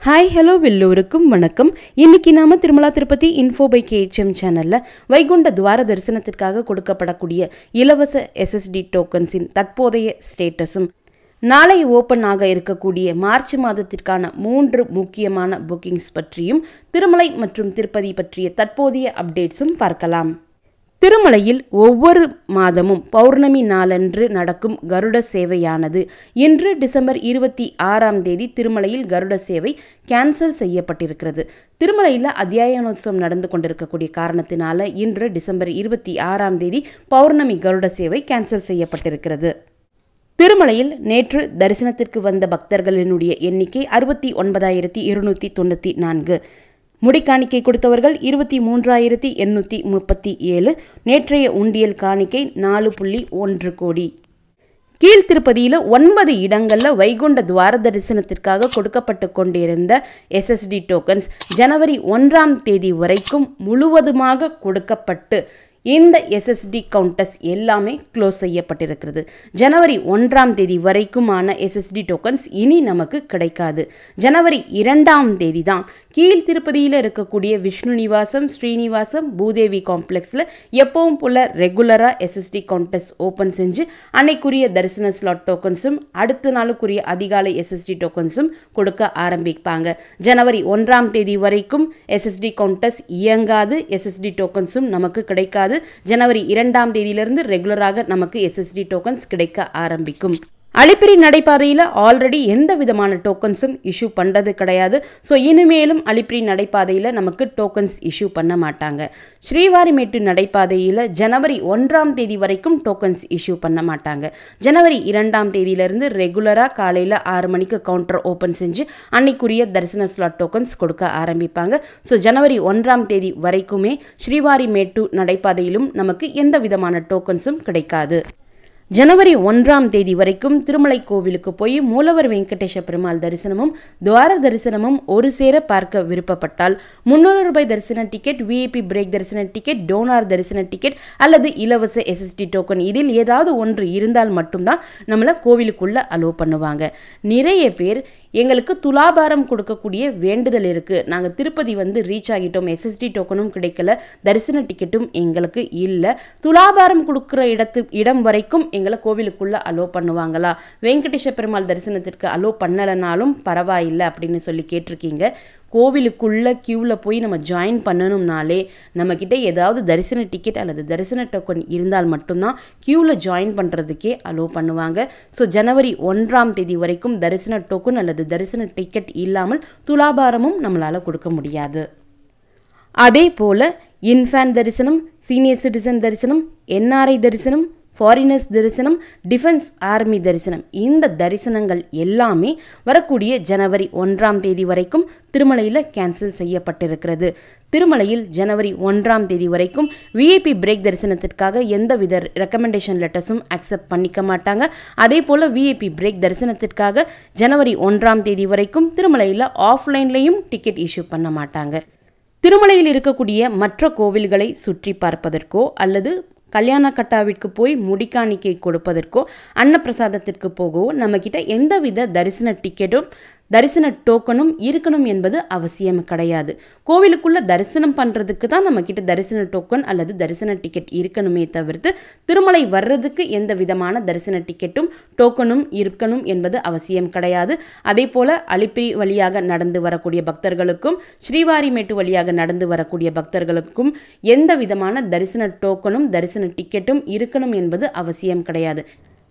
Hi hello எல்லோருக்கும் வணக்கம். இன்னைக்கு நாம Tirumala Tirupati info by KHM சேனல்ல வைகுண்ட துவார தரிசனத்திற்காக கொடுக்கப்படக்கூடிய இலவச SSD டோக்கன்ஸின் தற்போதைய ஸ்டேட்டஸும் நாளை ஓப்பன் ஆக இருக்கக்கூடிய மார்ச் மாதத்திற்கான 3 முக்கியமான புக்கிங்ஸ் பற்றியும் திருமலை மற்றும் திருப்பதி பற்றிய தற்போதைய அப்டேட்ஸும் பார்க்கலாம். திருமலையில் ஒவ்வொரு மாதமும் பௌர்ணமி நாளன்று நடக்கும் கருட சேவையானது இன்று டிசம்பர் 26ஆம் தேதி திருமலையில் கருட சேவை கேன்சல் செய்யப்பட்டிருக்கிறது. திருமலையில் அத்தியாயனோத்சவம் நடந்து கொண்டிருக்கக்கூடிய காரணத்தினால இன்று டிசம்பர் 26ஆம் தேதி பௌர்ணமி கருட சேவை கேன்சல் செய்யப்பட்டிருக்கிறது. திருமலையில் நேற்று தரிசனத்திற்கு வந்த பக்தர்களினுடைய எண்ணிக்கை 69,294. முடிக்காணிக்கை கொடுத்தவர்கள் 23,837. நேற்றைய உண்டியல் காணிக்கை 4.1 கோடி. கீழ்த்திருப்பதியில் 9 இடங்களில் வைகுண்ட துவார தரிசனத்திற்காக கொடுக்கப்பட்டு கொண்டிருந்த SSD டோக்கன்ஸ் ஜனவரி 1ஆம் தேதி வரைக்கும் முழுவதுமாக கொடுக்கப்பட்டு இந்த SSD கவுண்டர்ஸ் எல்லாமே க்ளோஸ் செய்யப்பட்டிருக்கிறது. ஜனவரி 1ஆம் தேதி வரைக்குமான SSD டோக்கன்ஸ் இனி நமக்கு கிடைக்காது. ஜனவரி 2ஆம் தேதி தான் கீழ்த்திருப்பதியில் இருக்கக்கூடிய விஷ்ணு நிவாசம், ஸ்ரீனிவாசம், பூதேவி காம்ப்ளெக்ஸில் எப்பவும் போல ரெகுலராக SSD கவுண்டர்ஸ் ஓப்பன் செஞ்சு அன்னைக்குரிய தரிசன ஸ்லாட் டோக்கன்ஸும் அடுத்த நாளுக்குரிய அதிகாலை SSD டோக்கன்ஸும் கொடுக்க ஆரம்பிப்பாங்க. ஜனவரி 1ஆம் தேதி வரைக்கும் SSD கவுண்டர்ஸ் இயங்காது, SSD டோக்கன்ஸும் நமக்கு கிடைக்காது. ஜனவரி 2ஆம் தேதியிலிருந்து ரெகுலராக நமக்கு SSD டோக்கன்ஸ் கிடைக்க ஆரம்பிக்கும். அலிப்பிரி நடைபாதையில் ஆல்ரெடி எந்த விதமான டோக்கன்ஸும் இஷ்யூ பண்ணுறது கிடையாது. ஸோ இனிமேலும் அலிப்பிரி நடைபாதையில் நமக்கு டோக்கன்ஸ் இஷ்யூ பண்ண மாட்டாங்க. ஸ்ரீவாரிமேட்டு நடைபாதையில் ஜனவரி 1ஆம் தேதி வரைக்கும் டோக்கன்ஸ் இஷ்யூ பண்ண மாட்டாங்க. ஜனவரி 2ஆம் தேதியிலிருந்து ரெகுலராக காலையில் 6 மணிக்கு கவுண்டர் ஓப்பன் செஞ்சு அன்னைக்குரிய தரிசன ஸ்லாட் டோக்கன்ஸ் கொடுக்க ஆரம்பிப்பாங்க. ஸோ ஜனவரி 1ஆம் தேதி வரைக்குமே ஸ்ரீவாரிமேட்டு நடைபாதையிலும் நமக்கு எந்த விதமான டோக்கன்ஸும் கிடைக்காது. ஜனவரி 1ஆம் தேதி வரைக்கும் திருமலை கோவிலுக்கு போய் மூலவர் வெங்கடேஷ பெருமாள் தரிசனமும் துவார தரிசனமும் ஒரு சேர பார்க்க விருப்பப்பட்டால் 300 ரூபாய் தரிசன டிக்கெட், VIP பிரேக் தரிசன டிக்கெட், டோனார் தரிசன டிக்கெட் அல்லது இலவச SSD டோக்கன் இதில் ஏதாவது ஒன்று இருந்தால் மட்டும்தான் நம்மளை கோவிலுக்குள்ள அலோவ் பண்ணுவாங்க. நிறைய பேர் எங்களுக்கு துலாபாரம் கொடுக்கக்கூடிய வேண்டுதல் இருக்குது, நாங்கள் திருப்பதி ரீச் ஆகிட்டோம், SSD டோக்கனும் கிடைக்கல, தரிசன டிக்கெட்டும் எங்களுக்கு இல்லை, துலாபாரம் கொடுக்குற இடம் வரைக்கும் எங்களை கோவிலுக்குள்ளே அலோவ் பண்ணுவாங்களா, வெங்கடேஷ பெருமாள் தரிசனத்திற்கு அலோவ் பண்ணலைனாலும் பரவாயில்லை அப்படின்னு சொல்லி கேட்டிருக்கீங்க. கோவிலுக்குள்ளே க்யூவில் போய் நம்ம ஜாயின் பண்ணணும்னாலே நம்மக்கிட்ட ஏதாவது தரிசன டிக்கெட் அல்லது தரிசன டோக்கன் இருந்தால் மட்டும்தான் க்யூவில் ஜாயின் பண்ணுறதுக்கே அலோவ் பண்ணுவாங்க. ஸோ ஜனவரி 1ஆம் தேதி வரைக்கும் தரிசன டோக்கன் அல்லது தரிசன டிக்கெட் இல்லாமல் துலாபாரமும் நம்மளால் கொடுக்க முடியாது. அதே போல் இன்ஃபேன்ட் தரிசனம், சீனியர் சிட்டிசன் தரிசனம், NRI தரிசனம், ஃபாரினர்ஸ் தரிசனம், டிஃபென்ஸ் ஆர்மி தரிசனம், இந்த தரிசனங்கள் எல்லாமே வரக்கூடிய ஜனவரி 1ஆம் தேதி வரைக்கும் திருமலையில் கேன்சல் செய்யப்பட்டிருக்கிறது. திருமலையில் ஜனவரி 1ஆம் தேதி வரைக்கும் VIP பிரேக் தரிசனத்திற்காக எந்தவித ரெக்கமெண்டேஷன் லெட்டர்ஸும் அக்செப்ட் பண்ணிக்க மாட்டாங்க. அதே போல் VIP பிரேக் தரிசனத்திற்காக ஜனவரி 1ஆம் தேதி வரைக்கும் திருமலையில் ஆஃப்லைன்லேயும் டிக்கெட் இஷ்யூ பண்ண மாட்டாங்க. திருமலையில் இருக்கக்கூடிய மற்ற கோவில்களை சுற்றி பார்ப்பதற்கோ அல்லது கல்யாண கட்டாவிற்கு போய் முடிக்காணிக்கை கொடுப்பதற்கோ அன்னப்பிரசாதத்திற்கு போகவோ நம்மக்கிட்ட எந்தவித தரிசன டிக்கெட்டும் தரிசன டோக்கனும் இருக்கணும் என்பது அவசியம் கிடையாது. கோவிலுக்குள்ளே தரிசனம் பண்ணுறதுக்கு தான் நம்மக்கிட்ட தரிசன டோக்கன் அல்லது தரிசன டிக்கெட் இருக்கணுமே தவிர்த்து திருமலை வர்றதுக்கு எந்த விதமான தரிசன டிக்கெட்டும் டோக்கனும் இருக்கணும் என்பது அவசியம் கிடையாது. அதே போல் அலிப்பிரி வழியாக நடந்து வரக்கூடிய பக்தர்களுக்கும் ஸ்ரீவாரிமேட்டு வழியாக நடந்து வரக்கூடிய பக்தர்களுக்கும் எந்த விதமான தரிசன டோக்கனும் தரிசன டிக்கெட்டும் இருக்கணும் என்பது அவசியம் கிடையாது.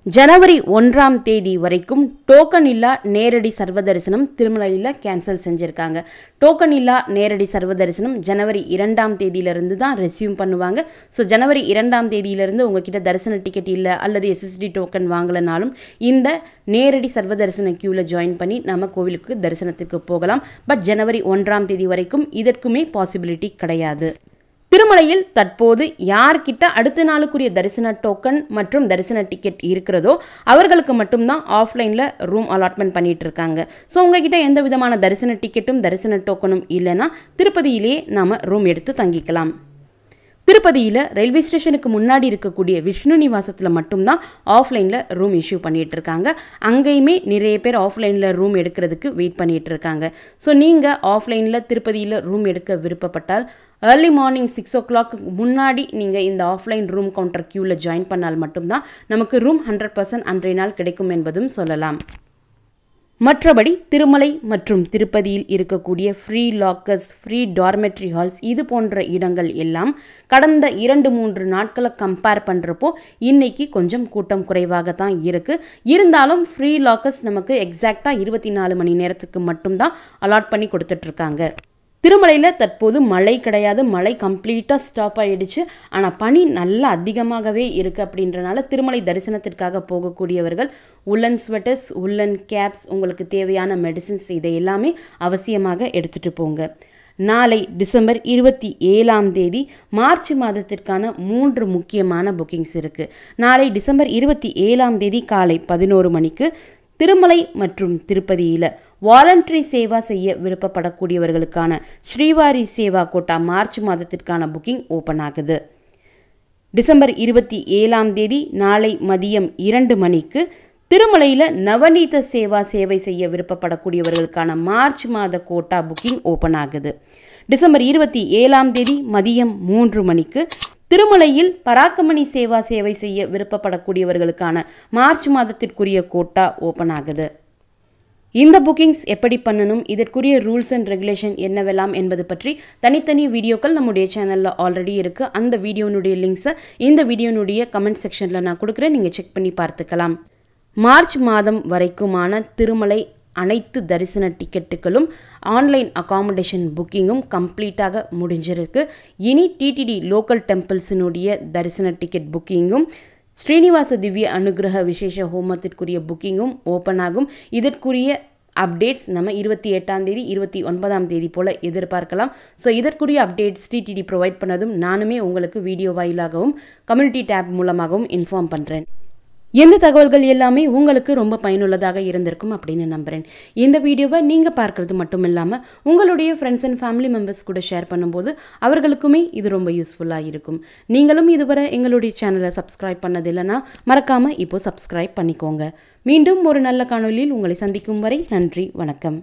ஜனவரி 1ஆம் தேதி வரைக்கும் டோக்கன் இல்லா நேரடி சர்வ தரிசனம் திருமலையில் கேன்சல் செஞ்சுருக்காங்க. டோக்கன் இல்லா நேரடி சர்வ தரிசனம் ஜனவரி 2ஆம் தேதியிலிருந்து தான் ரெஸ்யூம் பண்ணுவாங்க. ஸோ ஜனவரி 2ஆம் தேதியிலிருந்து உங்ககிட்ட தரிசன டிக்கெட் இல்லை அல்லது SSD டோக்கன் வாங்கலைனாலும் இந்த நேரடி சர்வ தரிசன க்யூவில் ஜாயின் பண்ணி நம்ம கோவிலுக்கு தரிசனத்துக்கு போகலாம். பட் ஜனவரி 1ஆம் தேதி வரைக்கும் இதற்குமே பாசிபிலிட்டி கிடையாது. திருமலையில் தற்போது யார்கிட்ட அடுத்த நாளுக்குரிய தரிசன டோக்கன் மற்றும் தரிசன டிக்கெட் இருக்கிறதோ அவர்களுக்கு மட்டும்தான் ஆஃப்லைனில் ரூம் அலாட்மெண்ட் பண்ணிட்டு இருக்காங்க. ஸோ உங்ககிட்ட எந்த விதமான தரிசன டிக்கெட்டும் தரிசன டோக்கனும் இல்லைன்னா திருப்பதியிலேயே நாம் ரூம் எடுத்து தங்கிக்கலாம். திருப்பதியில் ரயில்வே ஸ்டேஷனுக்கு முன்னாடி இருக்கக்கூடிய விஷ்ணு நிவாசத்தில் மட்டும்தான் ஆஃப்லைனில் ரூம் இஷ்யூ பண்ணிகிட்டு இருக்காங்க. அங்கேயுமே நிறைய பேர் ஆஃப்லைனில் ரூம் எடுக்கிறதுக்கு வெயிட் பண்ணிகிட்டு இருக்காங்க. ஸோ நீங்கள் ஆஃப்லைனில் திருப்பதியில் ரூம் எடுக்க விருப்பப்பட்டால் ஏர்லி மார்னிங் 6 o'clock முன்னாடி நீங்கள் இந்த ஆஃப்லைன் ரூம் கவுண்டர் க்யூவில் ஜாயின் பண்ணால் மட்டும்தான் நமக்கு ரூம் 100% அன்றைய நாள் கிடைக்கும் என்பதும் சொல்லலாம். மற்றபடி திருமலை மற்றும் திருப்பதியில் இருக்கக்கூடிய free lockers, free dormitory halls இது போன்ற இடங்கள் எல்லாம் கடந்த 2-3 நாட்களை கம்பேர் பண்ணுறப்போ இன்னைக்கு கொஞ்சம் கூட்டம் குறைவாக தான் இருக்குது. இருந்தாலும் ஃப்ரீ லாக்கர்ஸ் நமக்கு எக்ஸாக்டாக 24 மணி நேரத்துக்கு மட்டும்தான் அலாட் பண்ணி கொடுத்துட்ருக்காங்க. திருமலையில் தற்போது மழை கிடையாது, மழை கம்ப்ளீட்டாக ஸ்டாப் ஆகிடுச்சு. ஆனால் பனி நல்லா அதிகமாகவே இருக்குது. அப்படின்றனால திருமலை தரிசனத்திற்காக போகக்கூடியவர்கள் உல்லன் ஸ்வெட்டர்ஸ், உல்லன் கேப்ஸ், உங்களுக்கு தேவையான மெடிசின்ஸ் இதை எல்லாமே அவசியமாக எடுத்துகிட்டு போங்க. நாளை டிசம்பர் 27 மார்ச் மாதத்திற்கான 3 முக்கியமான புக்கிங்ஸ் இருக்குது. நாளை டிசம்பர் 27 காலை 11 மணிக்கு திருமலை மற்றும் திருப்பதியில் வாலண்டரி சேவா செய்ய விருப்பப்படக்கூடியவர்களுக்கான ஸ்ரீவாரி சேவா கோட்டா மார்ச் மாதத்திற்கான புக்கிங் ஓப்பன் ஆகுது. டிசம்பர் 27 நாளை மதியம் 2 மணிக்கு திருமலையில் நவநீத சேவா சேவை செய்ய விருப்பப்படக்கூடியவர்களுக்கான மார்ச் மாத கோட்டா புக்கிங் ஓப்பன் ஆகுது. டிசம்பர் 27 மதியம் 3 மணிக்கு திருமலையில் பராக்கமணி சேவா சேவை செய்ய விருப்பப்படக்கூடியவர்களுக்கான மார்ச் மாதத்திற்குரிய கோட்டா ஓப்பன் ஆகுது. இந்த புக்கிங்ஸ் எப்படி பண்ணணும், இதற்குரிய ரூல்ஸ் அண்ட் ரெகுலேஷன் என்னவெல்லாம் என்பது பற்றி தனித்தனி வீடியோக்கள் நம்முடைய சேனலில் ஆல்ரெடி இருக்குது. அந்த வீடியோனுடைய லிங்க்ஸை இந்த வீடியோனுடைய கமெண்ட் செக்ஷனில் நான் கொடுக்குறேன், நீங்கள் செக் பண்ணி பார்த்துக்கலாம். மார்ச் மாதம் வரைக்குமான திருமலை அனைத்து தரிசன டிக்கெட்டுகளும் ஆன்லைன் அகாமடேஷன் புக்கிங்கும் கம்ப்ளீட்டாக முடிஞ்சிருக்கு. இனி டிடிடி லோக்கல் டெம்பிள்ஸினுடைய தரிசன டிக்கெட் புக்கிங்கும் ஸ்ரீனிவாச திவ்ய அனுகிரக விசேஷ ஹோமத்திற்குரிய புக்கிங்கும் ஓப்பன் ஆகும். இதற்குரிய அப்டேட்ஸ் நம்ம 28 29 போல் எதிர்பார்க்கலாம். ஸோ இதற்குரிய அப்டேட்ஸ் டிடிடி ப்ரொவைட் பண்ணதும் நானுமே உங்களுக்கு வீடியோ வாயிலாகவும் கம்யூனிட்டி டேப் மூலமாகவும் இன்ஃபார்ம் பண்ணுறேன். எந்த தகவல்கள் எல்லாமே உங்களுக்கு ரொம்ப பயனுள்ளதாக இருந்திருக்கும் அப்படின்னு நம்புகிறேன். இந்த வீடியோவை நீங்கள் பார்க்குறது மட்டும் இல்லாமல் உங்களுடைய ஃப்ரெண்ட்ஸ் அண்ட் ஃபேமிலி மெம்பர்ஸ் கூட ஷேர் பண்ணும்போது அவர்களுக்குமே இது ரொம்ப யூஸ்ஃபுல்லாக இருக்கும். நீங்களும் இதுவரை எங்களுடைய சேனலை சப்ஸ்கிரைப் பண்ணது இல்லைன்னா மறக்காமல் இப்போது சப்ஸ்கிரைப் பண்ணிக்கோங்க. மீண்டும் ஒரு நல்ல காணொலியில் உங்களை சந்திக்கும் வரை நன்றி, வணக்கம்.